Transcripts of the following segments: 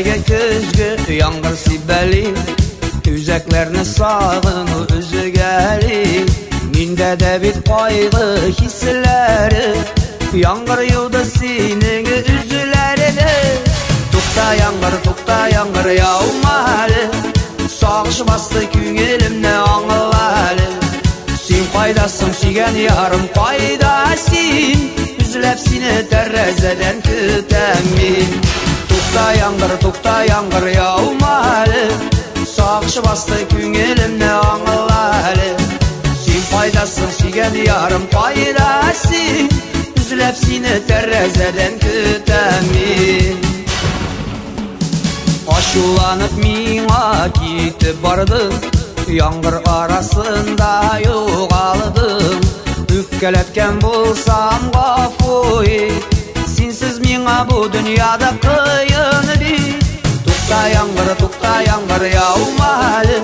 Ertege küzgü yağmur sibeli, üzeklerini sağını üzü gelir. Minde de bir kaygı hisleri, yağmur yağdı senin üzülerini. Tukta yağmur yağmalı, sağış bastı köngülümne ağlalı. Sen kaydasın sügen yarım kaydasın, üzülep seni terezeden kütemin. Tukta yağmur yağmalı, sağış bastı köngülümne ağlalı. Sen kaydasın sügen yarım kaydasın, üzülep seni terezeden kütemin. Aşulanıp mina gitip bardım, yağmur arasında yoğaldım. Öpkeletken bulsam gafuyi, sensiz mina bu dünyada kıyındı. Tukta yağmur yağmalı,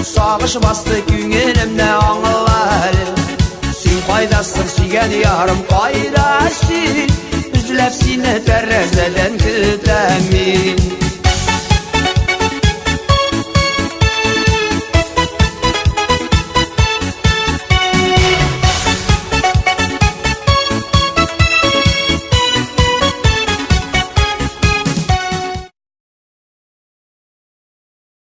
sağış bastı köngülümne ağlalı. Sen kaydasın sügen yarım kaydasın, üzülep seni terezeden kütemin.